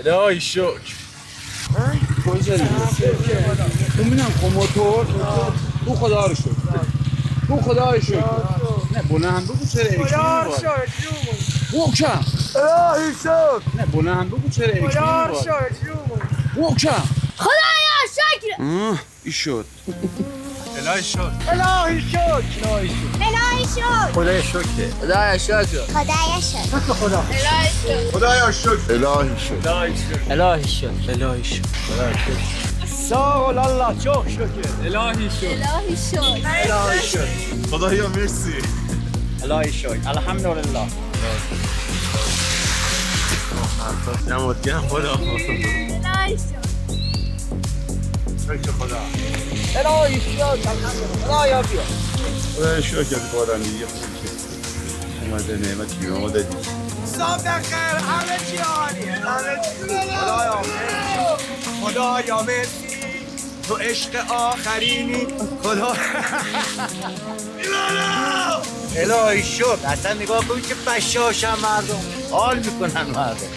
الهی شکر. کجایی؟ تو میدونم موتور تو خدا رو شکر. تو خدا رو شکر. نه بلند بگو چرا ایکی میباری؟ محکم. الهی شکر. نه بلند بگو چرا ایکی میباری؟ محکم. خدایا شکر. این شد. الهی شکر. الهی شکر. خدای شکر. خدایا شکر. خدای شکر. الهی شکر. الهی شکر. الهی شکر. الهی شکر. ساق الله çok şükür. الهی شکر. الهی شکر. الهی شکر. خدایا مرسی. الهی شکر. الحمدلله. دمت گرم خدا. الهی شکر. شکر خدا. الهی شکر. الهی بیا. خدای شکر که باران دیگه اومده نعمتی به ما دادی. صاحب خیر همه چی عالیه. خدایا مرسی. تو عشق آخرینی. خدا الهی شکر. اصلا نگاه کنید که بشاشن مردم حال میکنن مردم.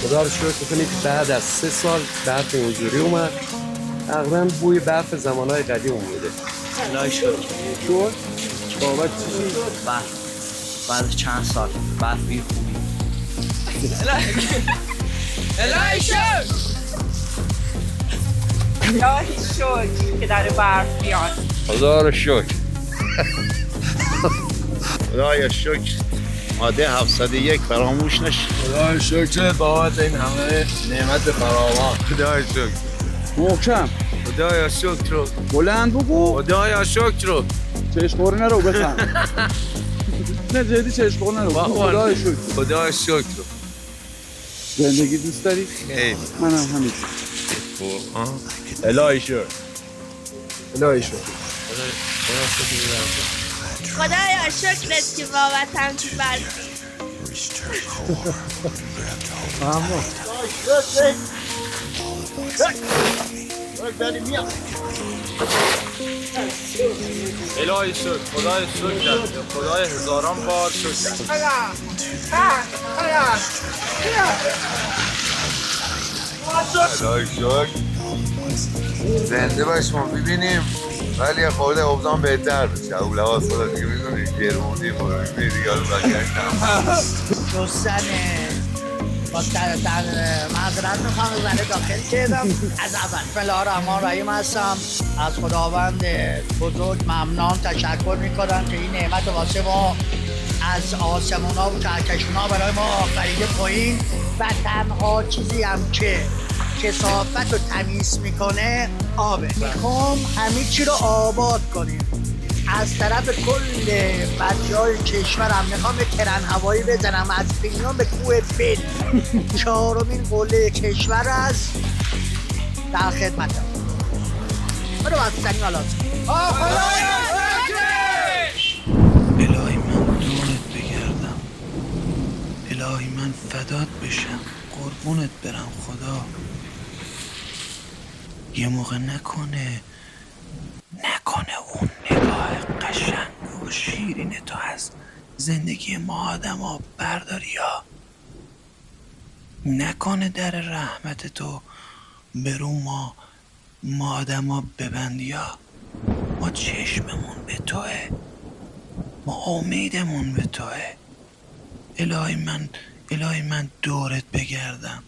خدا رو شکر کنید که بعد از 3 سال برف اینجوری اومد. تقریبا بوی برف زمانهای قدیم اومده. الهی شکر. شد؟ بابت چی؟ بعد چند سال برفی خوبی. الهی شکر. الهی شکر که داره برف میاد. خدا رو شکر. خدای شکر ماده 701 فراموش نشه. خدای شکر بابت این همه نعمت فراوان. خدای شکر. محکم. خدایا شکر. بلند بگو. خدایا شکر. چشم‌خوری نرو بخند. نه جدی چشم‌خوری نرو. خدای شکر. خدایا شکر. زندگی دوست داری؟ خیلی. منم همین. الهی شکر. الهی شکر. خدایا شکرت که بابتم تو برفی. الهی شکر. خدای شکر. خدای هزاران بار شکر. خدای شکر. زنده باش ما ببینیم ولی خورده اوضاع بهتر بشه. اول لحاظ خدا دیگه میدونی گرمونی خورده میبینی دیگه حالا برگشتم. دوستان با معذرت میخوام زنه داخل کردم. از اول بسم الله الرحمن الرحیم هستم. از خداوند بزرگ ممنون تشکر میکنم که این نعمت واسه ما از آسمون ها و کهکشون ها برای ما آفریده پایین و تنها چیزی هم که کثافت رو تمیز میکنه آبه. میخوام همه چی رو آباد کنیم. از طرف کل بچه‌های کشورم میخوام ترن هوایی بزنم از پینیان به کوه بل. 4مین قله کشور است. در خدمتم. برو بستنی حالا. الهی من دورت بگردم. الهی من فدات بشم. قربونت برم خدا. یه موقع نکنه اون نگاه قشنگ و شیرین تو از زندگی ما آدم ها برداری یا نکنه در رحمت تو برو ما آدم ها ببندی یا ما چشممون به توه، ما امیدمون به توه. الهی من دورت بگردم.